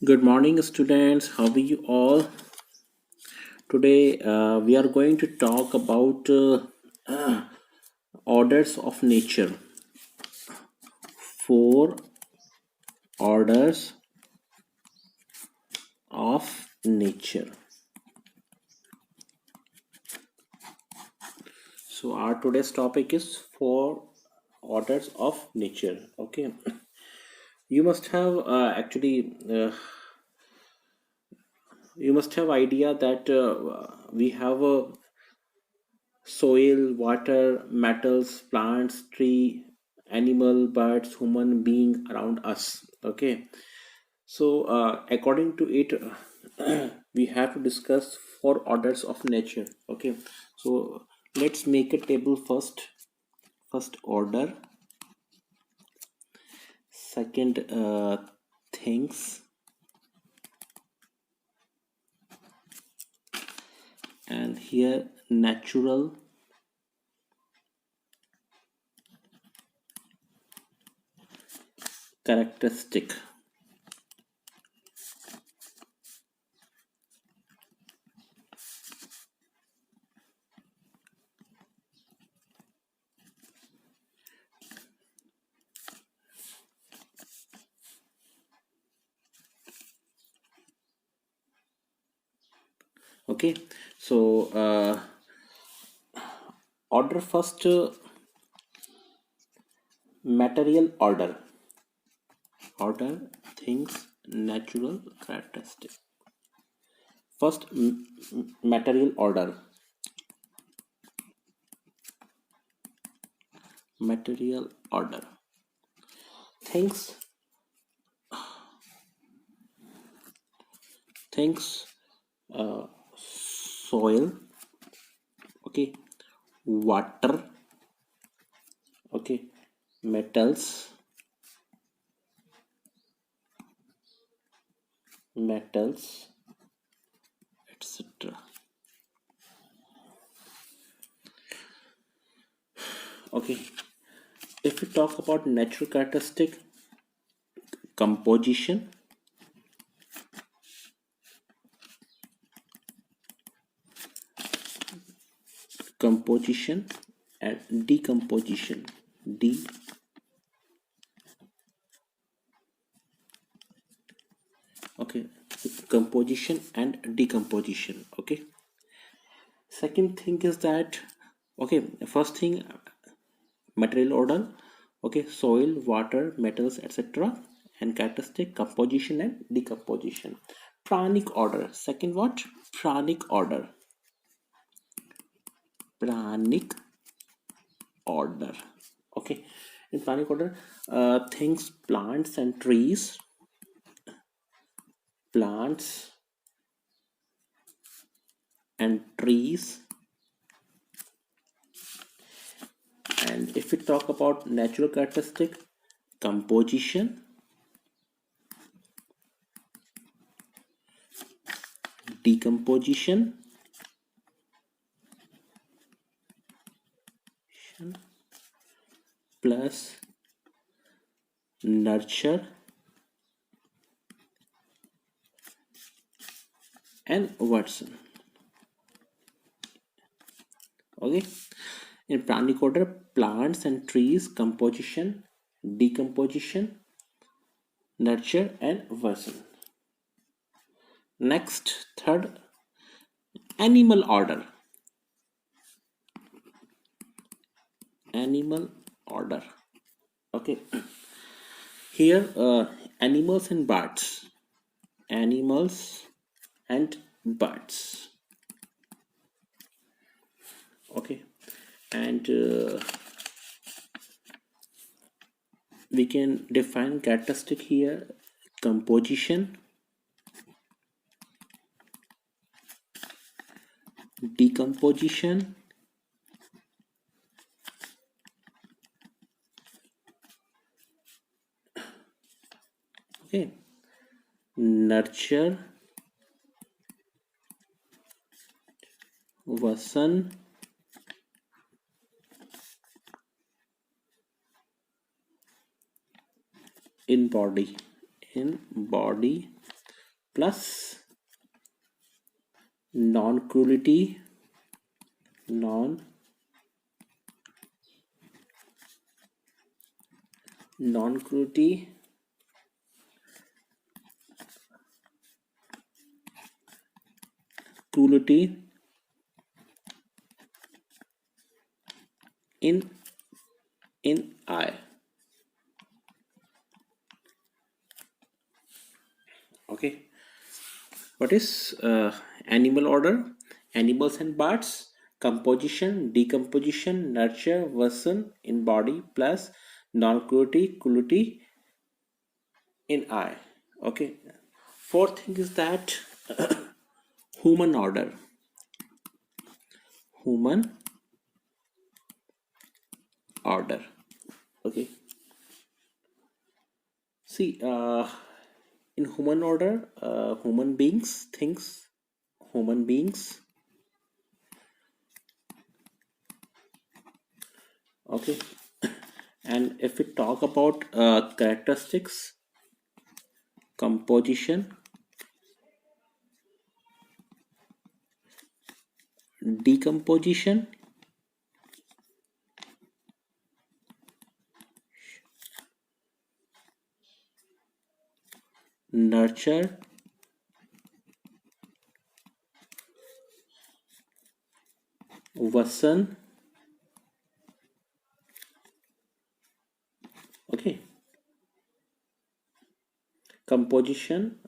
Good morning, students. How are you all? Today, we are going to talk about orders of nature. Four orders of nature. So, our today's topic is four orders of nature. Okay, you must have you must have idea that we have a soil, water, metals, plants, tree, animal, birds, human being around us. Okay, so according to it, we have to discuss four orders of nature. Okay, so let's make a table first. First order, second things, and here natural characteristic. Okay, so order first, material order things, natural characteristic. First, material order things, things, soil, okay, water, okay, metals, metals, etc. Okay, if we talk about natural characteristic, composition, composition and decomposition, d okay, composition and decomposition. Okay, second thing is that, okay, first thing, material order, okay, soil, water, metals, etc. And characteristic, composition and decomposition. Pranic order, second what? Pranic order, pranic order. Okay, in pranic order, things, plants and trees, plants and trees. And if we talk about natural characteristic, composition, decomposition, plus nurture and Watson. Okay, in pranic order, plants and trees, composition, decomposition, nurture and Watson. Next, third, animal order, animal order. Okay, here animals and birds, animals and birds. Okay, and we can define characteristic here, composition, decomposition, okay, nurture, Vasan, in body, in body, plus non-cruelty, non-cruelty, cruelty in I. Okay, what is animal order? Animals and birds. Composition, decomposition, nurture, worsen in body plus non-cruelty, cruelty in I. Okay. Fourth thing is that human order. Human order. Okay. See, in human order, human beings, things, human beings. Okay. And if we talk about characteristics, composition, decomposition, nurture, worsen. Okay, composition,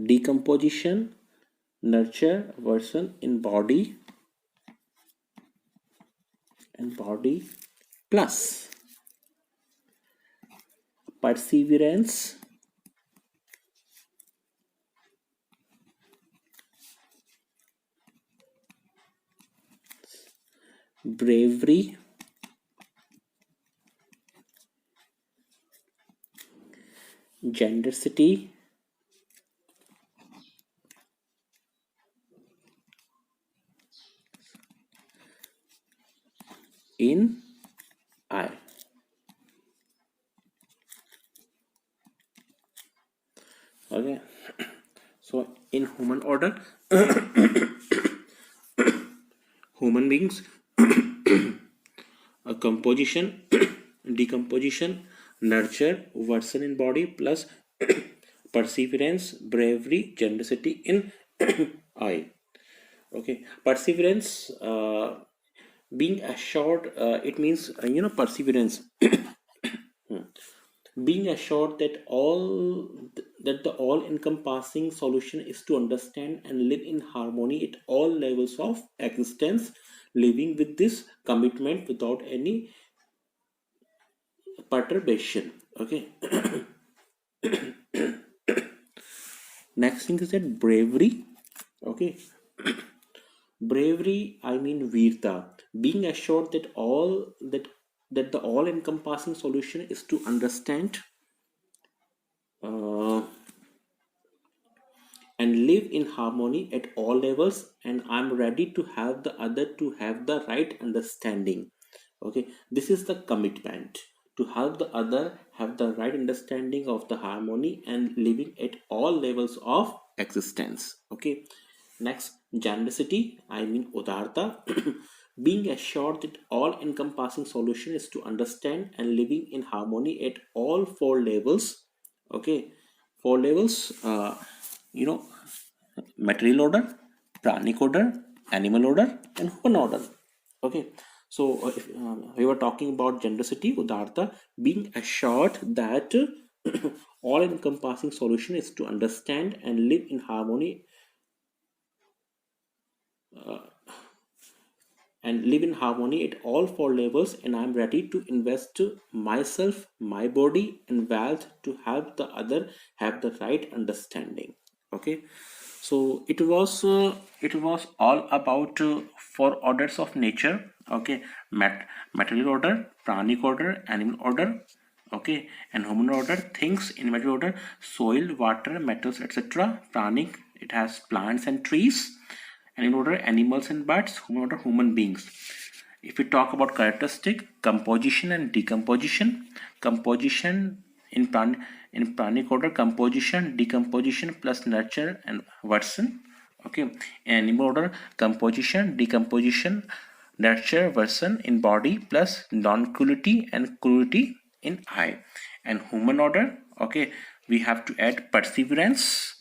decomposition, nurture, worsen in body and body plus perseverance, bravery, generosity, in I. Okay, so in human order, human beings, a composition, decomposition, nurture, worsen in body plus perseverance, bravery, generosity in I. Okay, perseverance, being assured, it means perseverance. Being assured that the all-encompassing solution is to understand and live in harmony at all levels of existence, living with this commitment without any perturbation. Okay. Next thing is that bravery. Okay. Bravery, I mean virta, being assured that the all-encompassing solution is to understand uh, and live in harmony at all levels, and I'm ready to have the other to have the right understanding. Okay, this is the commitment, to have the other have the right understanding of the harmony and living at all levels of existence. Okay, next, generosity, I mean udarta, being assured that all encompassing solution is to understand and living in harmony at all four levels. Okay, four levels, you know material order, pranic order, animal order, and human order. Okay, so if, we were talking about generosity, udarta, being assured that all encompassing solution is to understand and live in harmony, at all four levels, and I'm ready to invest myself, my body, and wealth to help the other have the right understanding. Okay, so it was all about four orders of nature. Okay, material order, pranic order, animal order, okay, and human order, things in material order, soil, water, metals, etc. Pranic, it has plants and trees. Animal order, animals and birds. Human order, human beings. If we talk about characteristic, composition and decomposition, composition in In pranic order, composition, decomposition plus nurture and version. Okay. In animal order, composition, decomposition, nurture, version in body plus non-cruelty and cruelty in I. And human order, okay, we have to add perseverance,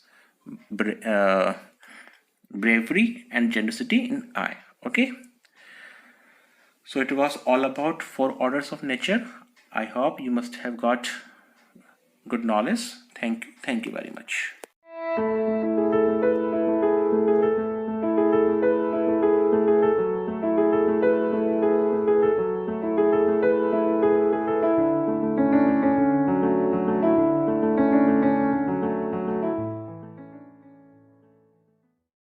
bravery and generosity in I. Okay. So it was all about 4 orders of nature. I hope you must have got good knowledge. Thank you very much.